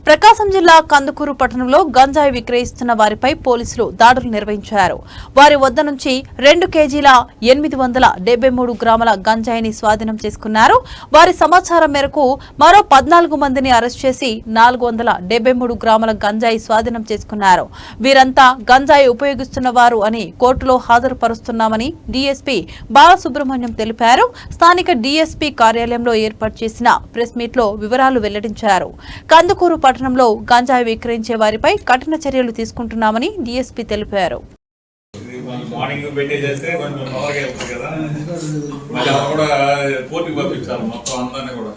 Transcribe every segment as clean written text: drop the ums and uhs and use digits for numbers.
ప్రకాశం జిల్లా కందుకూరు పట్టణంలో గంజాయి విక్రయిస్తున్న వారిపై పోలీసులు దాడులు నిర్వహించారు. వారి వద్ద నుంచి 2 కేజీల 873 గ్రాముల గంజాయిని స్వాధీనం చేసుకున్నారు. వారి సమాచారం మేరకు మరో 14 మందిని అరెస్ట్ చేసి 473 గ్రాముల గంజాయి స్వాధీనం చేసుకున్నారు. వీరంతా గంజాయి ఉపయోగిస్తున్న వారు అని కోర్టులో హాజరుపరుస్తున్నామని డీఎస్పీ బాలసుబ్రహ్మణ్యం తెలిపారు. స్థానిక డీఎస్పీ కార్యాలయంలో ఏర్పాటు చేసిన ప్రెస్ మీట్ లో వివరాలు వెల్లడించారు. కందుకూరు పట్టణంలో గంజాయి విక్రయించే వారిపై కఠిన చర్యలు తీసుకుంటున్నామని డీఎస్పీ తెలిపారు. మార్నింగ్ పెట్టేసేస్తే కొంచెం పవర్గా వెళ్తుంది కదా, మళ్ళీ అలా కూడా కోర్టుకి పంపించాలి మొత్తం అందరినీ కూడా.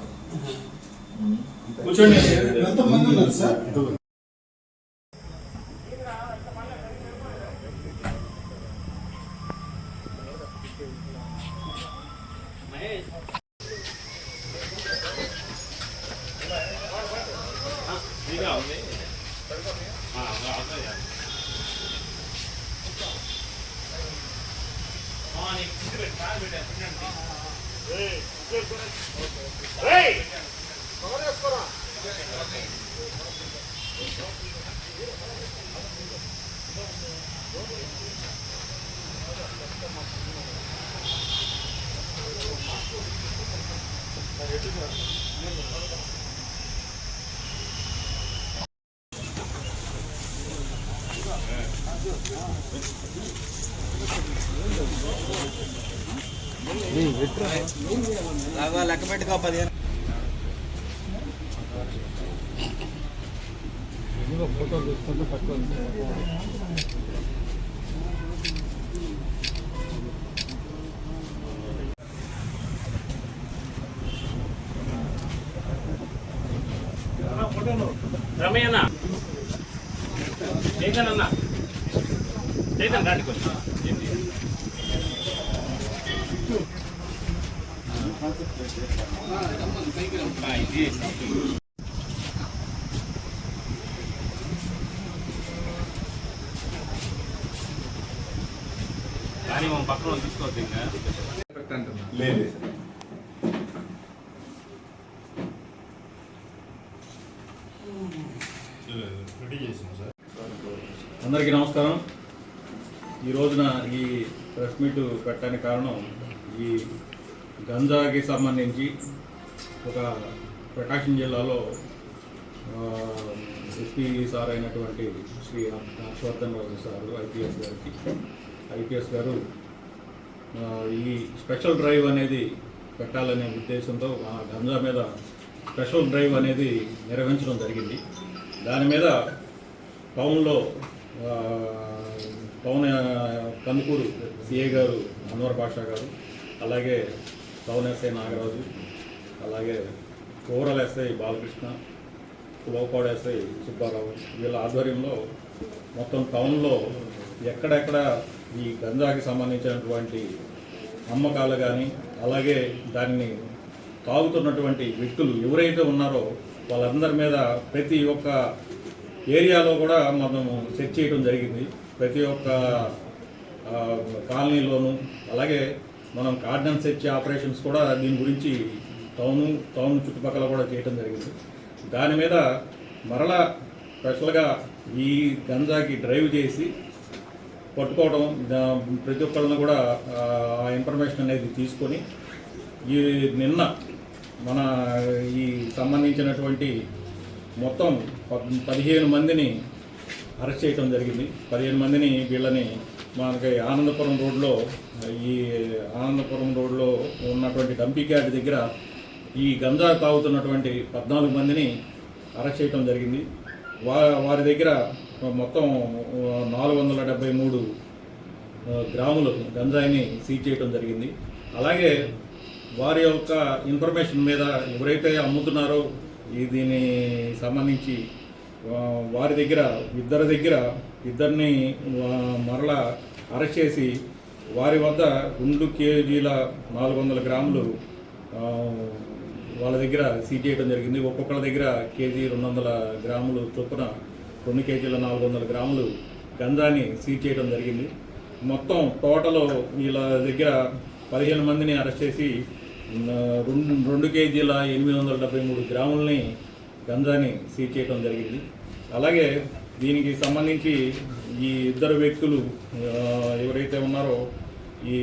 కూర్చోండి. లెక్క పెట్టుకో 15 ఫోటో తీసుకుంటూ పట్టుకోండి. రమయ్యన్న చైతన్ అన్న చైతన్ రాండి కొంచెం కానీ మనం పక్కన తీసుకోవద్దు ఇంకా లేదు. అందరికీ నమస్కారం. ఈ రోజున ఈ ప్రెస్ మీట్ పెట్టడానికి కారణం, ఈ గంజాకి సంబంధించి ఒక ప్రకాశం జిల్లాలో ఎస్పీ సార్ అయినటువంటి శ్రీ హర్షవర్ధన్ రాజు సార్ ఐపీఎస్ గారు ఈ స్పెషల్ డ్రైవ్ అనేది పెట్టాలనే ఉద్దేశంతో గంజా మీద స్పెషల్ డ్రైవ్ అనేది నిర్వహించడం జరిగింది. దాని మీద టౌన్లో టౌన్ కందుకూరు సిఐ గారు అన్వర్ పాషా గారు, అలాగే టౌన్ ఎస్ఐ నాగరాజు, అలాగే rural SI Balakrishna, Lopadu SI Subbarao, వీళ్ళ ఆధ్వర్యంలో మొత్తం టౌన్లో ఎక్కడెక్కడ ఈ గంజాకి సంబంధించినటువంటి అమ్మకాలు కానీ, అలాగే దాన్ని తాగుతున్నటువంటి వ్యక్తులు ఎవరైతే ఉన్నారో వాళ్ళందరి మీద ప్రతి ఒక్క ఏరియాలో కూడా మనము సెర్చ్ చేయడం జరిగింది. ప్రతి ఒక్క కాలనీలోనూ, అలాగే మనం కార్డన్ సెర్చ్ ఆపరేషన్స్ కూడా దీని గురించి టౌన్ చుట్టుపక్కల కూడా చేయడం జరిగింది. దాని మీద మరలా స్పెషల్గా ఈ గంజాకి డ్రైవ్ చేసి పట్టుకోవడం, ప్రతి ఒక్కళ్ళని కూడా ఆ ఇన్ఫర్మేషన్ అనేది తీసుకొని ఈ నిన్న మన ఈ సంబంధించినటువంటి మొత్తం 15 మందిని అరెస్ట్ చేయడం జరిగింది. 15 మందిని వీళ్ళని మనకి ఆనందపురం రోడ్లో ఉన్నటువంటి డంపింగ్ యార్డ్ దగ్గర ఈ గంజా తాగుతున్నటువంటి 14 మందిని అరెస్ట్ చేయడం జరిగింది. వారి దగ్గర మొత్తం 473 గ్రాములు గంజాయిని సీజ్ చేయడం జరిగింది. అలాగే వారి యొక్క ఇన్ఫర్మేషన్ మీద ఎవరైతే అమ్ముతున్నారో దీని సంబంధించి వారి దగ్గర ఇద్దరిని మరలా అరెస్ట్ చేసి వారి వద్ద 2 కేజీల 400 గ్రాములు వాళ్ళ దగ్గర సీజ్ చేయడం జరిగింది. ఒక్కొక్కళ్ళ దగ్గర కేజీ 200 గ్రాములు చొప్పున 2 కేజీల 400 గ్రాములు గంజాని సీజ్ చేయడం జరిగింది. మొత్తం టోటల్ వీళ్ళ దగ్గర 15 మందిని అరెస్ట్ చేసి 2 కేజీల 873 గ్రాములని గంజాని సీజ్ చేయడం జరిగింది. అలాగే దీనికి సంబంధించి ఈ ఇద్దరు వ్యక్తులు ఎవరైతే ఉన్నారో ఈ